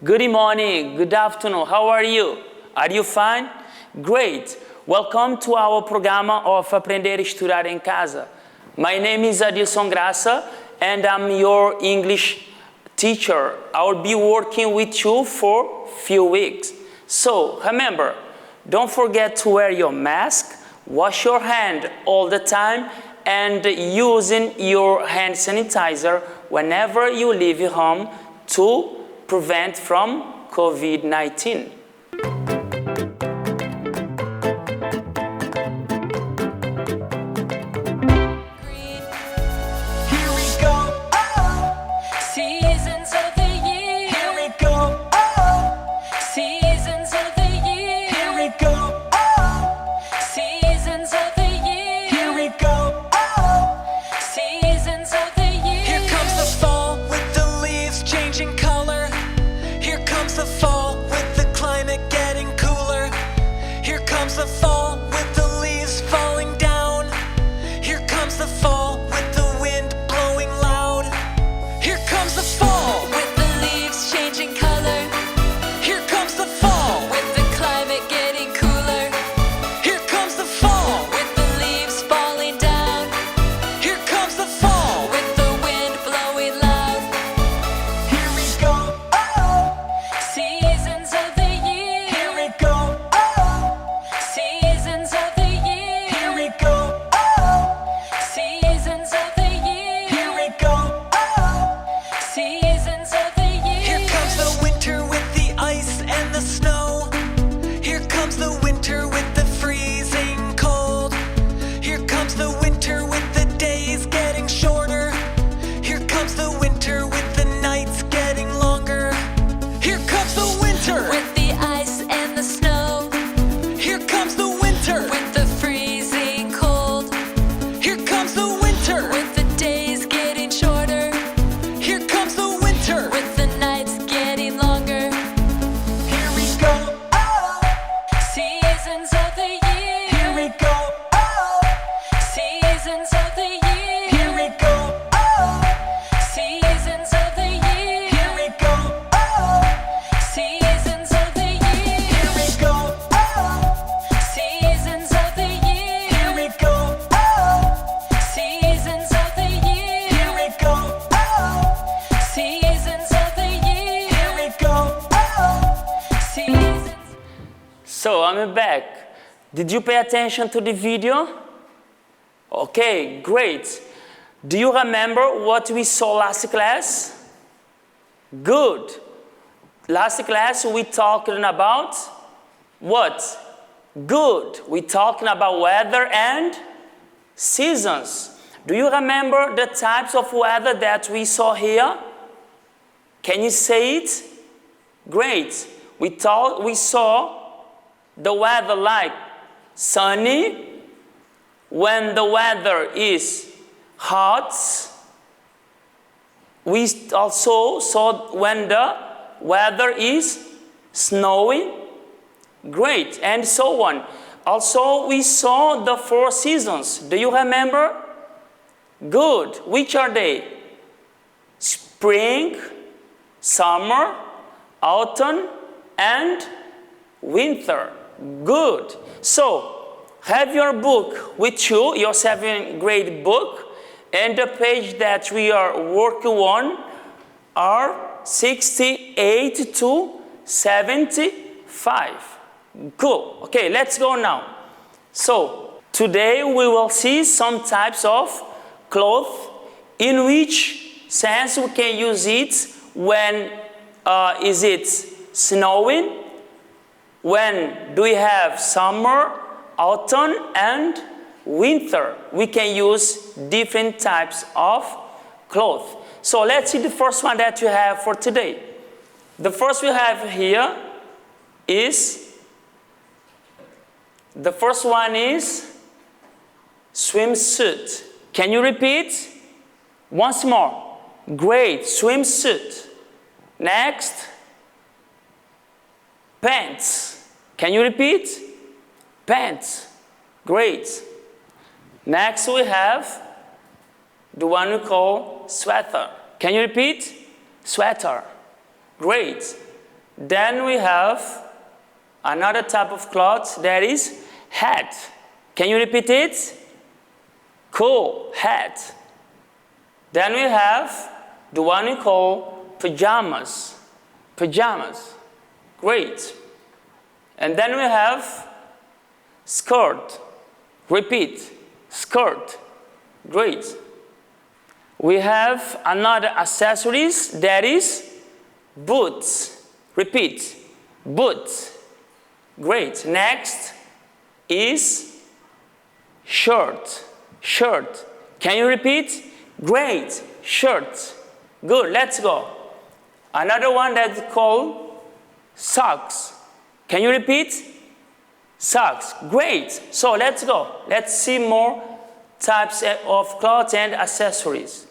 Good morning, good afternoon, how are you? Are you fine? Great. Welcome to our programa of Aprender a Estudar em Casa. My name is Adilson Graça and I'm your English teacher. I'll be working with you for a few weeks. So remember, don't forget to wear your mask, wash your hand all the time, and using your hand sanitizer whenever you leave your home to prevent from COVID-19. So I'm back. Did you pay attention to the video? Okay, great. Do you remember what we saw last class? Good. Last class we talked about what? Good. We talked about weather and seasons. Do you remember the types of weather that we saw here? Can you say it? Great. We saw the weather like sunny, when the weather is hot. We also saw when the weather is snowy. Great, and so on. Also, we saw the 4 seasons. Do you remember? Good. Which are they? Spring, summer, autumn, and winter. Good. So, have your book with you, your 7th grade book, and the page that we are working on are 68 to 75. Cool. Okay, let's go now. So, today we will see some types of clothes, in which sense we can use it when is it snowing, when do we have summer, autumn, and winter. We can use different types of clothes. So let's see the first one that you have for today. The first we have here is, the first one is swimsuit. Can you repeat? Once more. Great, swimsuit. Next, pants. Can you repeat? Pants. Great. Next we have the one we call sweater. Can you repeat? Sweater. Great. Then we have another type of clothes that is hat. Can you repeat it? Cool, hat. Then we have the one we call pajamas. Pajamas. Great. And then we have skirt. Repeat. Skirt. Great. We have another accessories that is boots. Repeat. Boots. Great. Next is shirt. Shirt. Can you repeat? Great. Shirt. Good. Let's go. Another one that's called socks. Can you repeat? Socks. Great. So let's go. Let's see more types of clothes and accessories.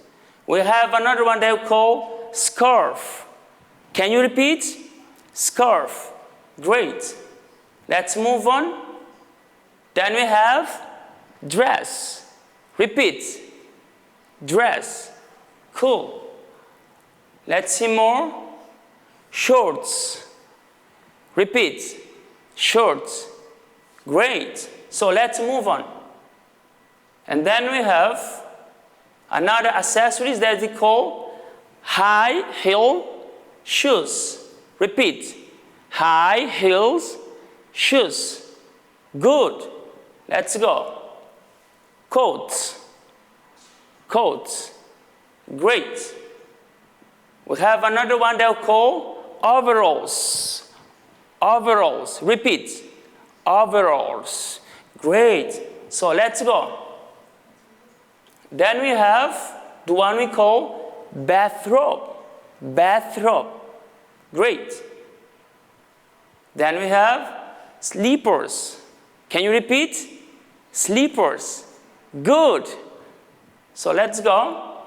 We have another one that we call scarf. Can you repeat? Scarf. Great. Let's move on. Then we have dress. Repeat. Dress. Cool. Let's see more. Shorts. Repeat. Shorts. Great. So let's move on. And then we have another accessories that we call high heel shoes. Repeat. High heels shoes. Good. Let's go. Coats. Coats. Great. We have another one that we call overalls. Overalls. Repeat. Overalls. Great. So let's go. Then we have the one we call bathrobe. Bathrobe. Great. Then we have slippers. Can you repeat? Slippers. Good. So let's go.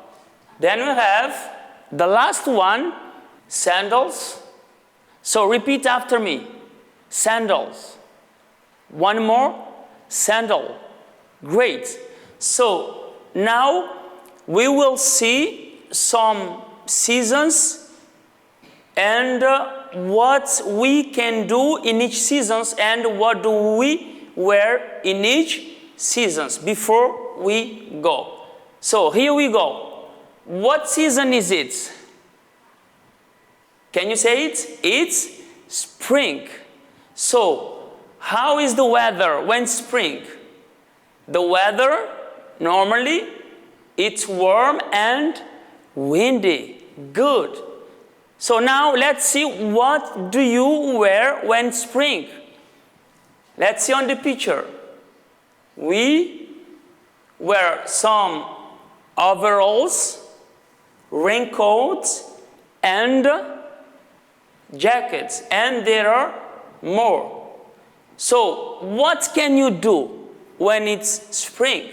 Then we have the last one, sandals. So repeat after me. Sandals. One more. Sandal. Great. So now we will see some seasons and what we can do in each seasons and what do we wear in each seasons before we go. So here we go. What season is it? Can you say it? It's spring. So how is the weather when spring? The weather normally it's warm and windy. Good. So now let's see what do you wear when spring. Let's see on the picture. We wear some overalls, raincoats, and jackets, and there are more. So what can you do when it's spring?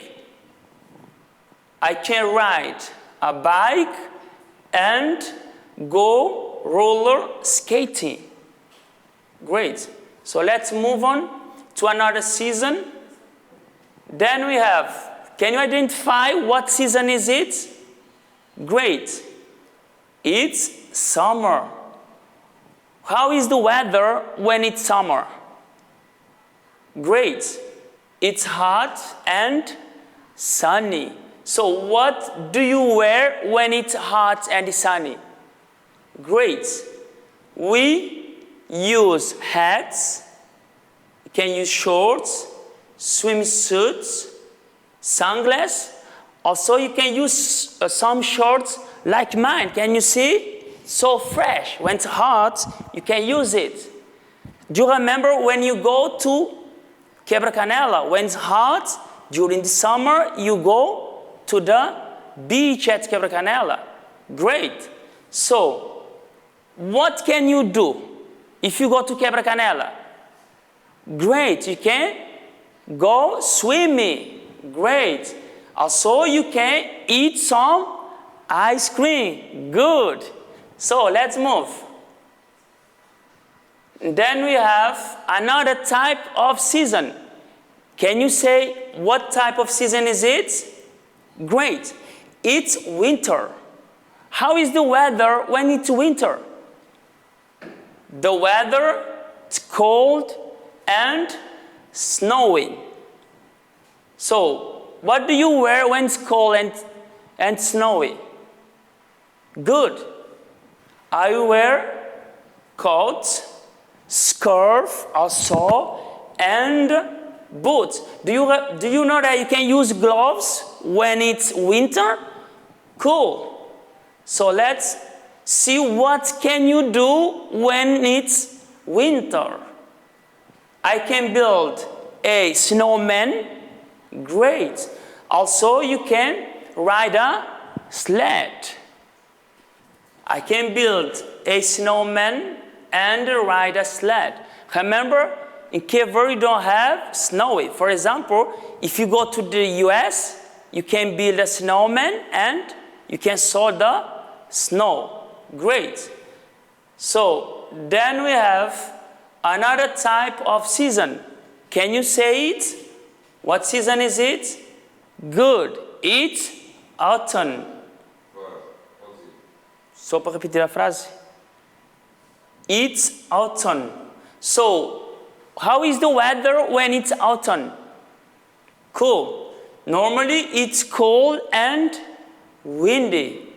I can ride a bike and go roller skating. Great. So let's move on to another season. Then we have, can you identify what season is it? Great. It's summer. How is the weather when it's summer? Great. It's hot and sunny. So what do you wear when it's hot and sunny? Great. We use hats. You can use shorts, swimsuits, sunglasses. Also, you can use some shorts like mine. Can you see? So fresh. When it's hot, you can use it. Do you remember when you go to Quebra-Canela? When it's hot, during the summer, you go to the beach at Quebra-Canela. Great. So, what can you do if you go to Quebra-Canela? Great. You can go swimming. Great. Also, you can eat some ice cream. Good. So, let's move. Then we have another type of season. Can you say what type of season is it? Great. It's winter. How is the weather when it's winter? The weather is cold and snowy. So, what do you wear when it's cold and snowy? Good. I wear coat, scarf also, and boots. Do you know that you can use gloves when it's winter? Cool. So let's see what can you do when it's winter. I can build a snowman. Great. Also, you can ride a sled. I can build a snowman and ride a sled. Remember, in Cape Verde you don't have snowy. For example, if you go to the US, you can build a snowman and you can saw the snow. Great. So then we have another type of season. Can you say it? What season is it? Good. It's autumn. Só para repetir a frase. It's autumn. So, how is the weather when it's autumn? Cool. Normally, it's cold and windy.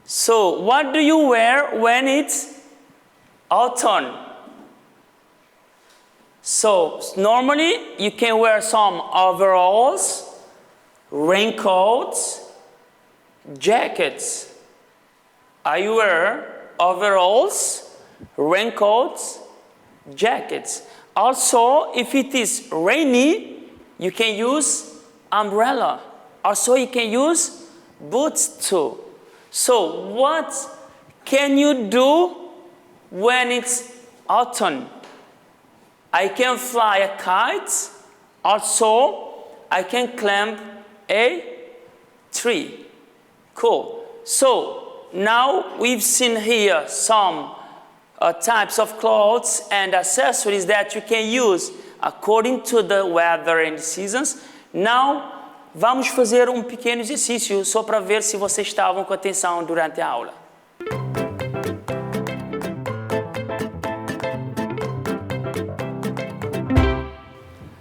So, what do you wear when it's autumn? So, normally, you can wear some overalls, raincoats, jackets. I wear overalls, raincoats, jackets. Also, if it is rainy, you can use umbrella. Also, you can use boots too. So, what can you do when it's autumn? I can fly a kite. Also, I can climb a tree. Cool. So, now we've seen here some types of clothes and accessories that you can use according to the weather and seasons. Now, vamos fazer um pequeno exercício só para ver se vocês estavam com atenção durante a aula.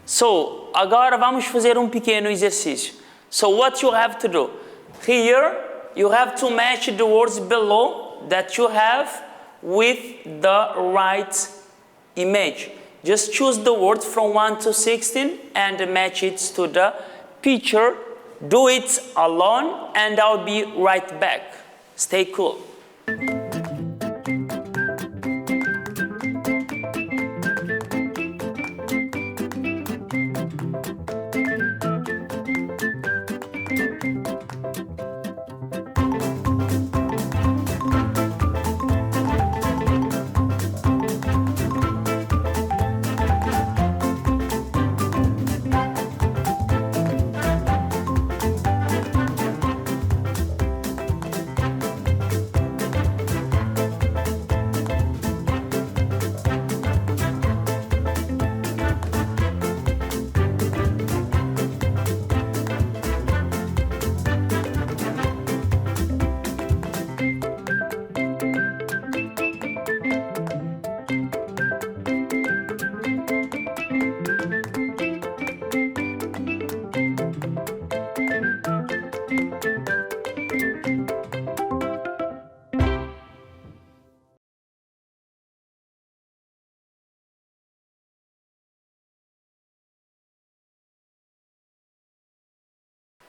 So, agora vamos fazer um pequeno exercício. So, what you have to do? Here, you have to match the words below that you have with the right image. Just choose the words from 1 to 16 and match it to the picture. Do it alone and I'll be right back. Stay cool.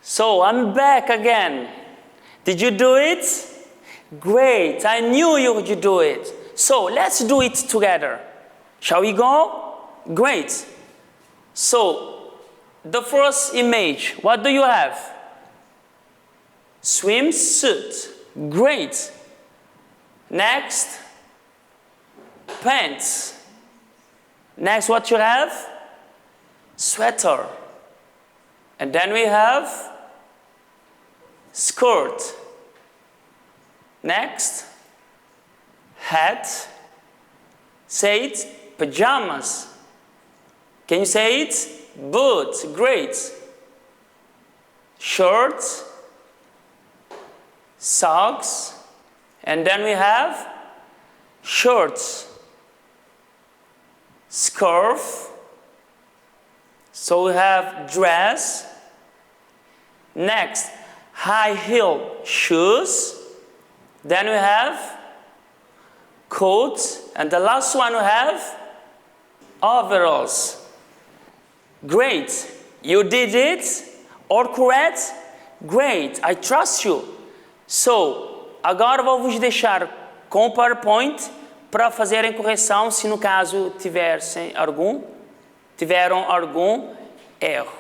So I'm back again. Did you do it? Great, I knew you would do it. So let's do it together. Shall we go? Great. So the first image, what do you have? Swimsuit. Great. Next, pants. Next, what you have? Sweater. And then we have skirt. Next, hat. Say it, pajamas. Can you say it? Boots. Great. Shirt, socks, and then we have shorts. scarf. So we have dress. Next, high heel shoes. Then we have coat. And the last one we have overalls. Great. You did it? All correct? Great. I trust you. So, agora vou vos deixar com o PowerPoint para fazerem correção se no caso tiveram algum erro.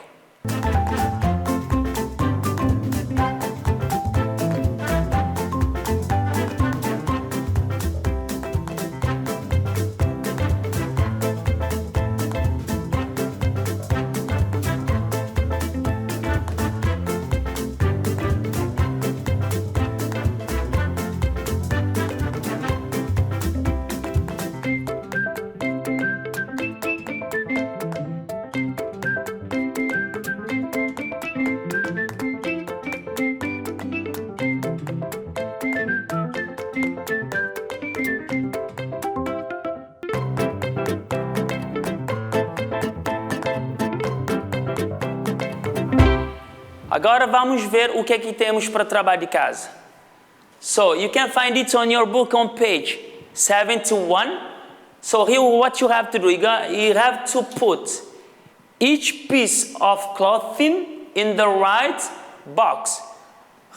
Agora vamos ver o que é que temos para trabalho de casa. So, you can find it on your book on page 71. So here what you have to do, you have to put each piece of clothing in the right box.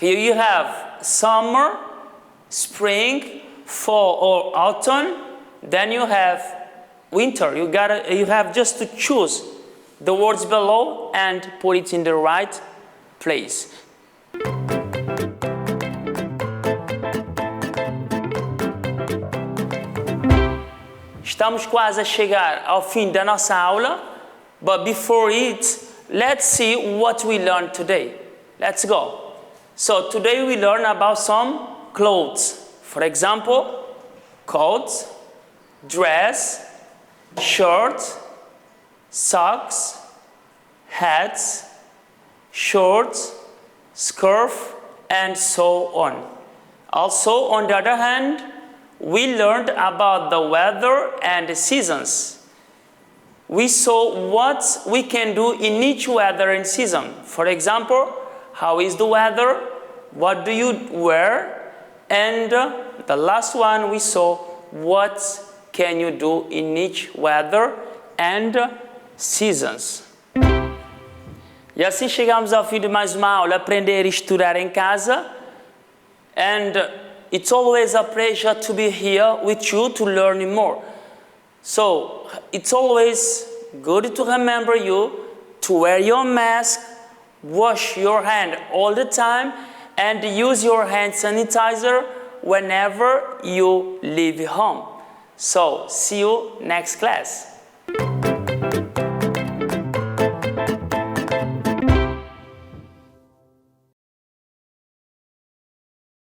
Here you have summer, spring, fall or autumn. Then you have winter. You have just to choose the words below and put it in the right place. Estamos quase a chegar ao fim da nossa aula, but before it, let's see what we learned today. Let's go. So today we learn about some clothes. For example, coat, dress, shirt, socks, hats, shorts, scarf, and so on. Also, on the other hand, we learned about the weather and the seasons. We saw what we can do in each weather and season. For example, how is the weather? What do you wear? And the last one we saw what can you do in each weather and seasons. E assim chegamos ao fim de mais uma aula, aprender e estudar em casa. And it's always a pleasure to be here with you to learn more. So it's always good to remember you to wear your mask, wash your hand all the time, and use your hand sanitizer whenever you leave home. So see you next class.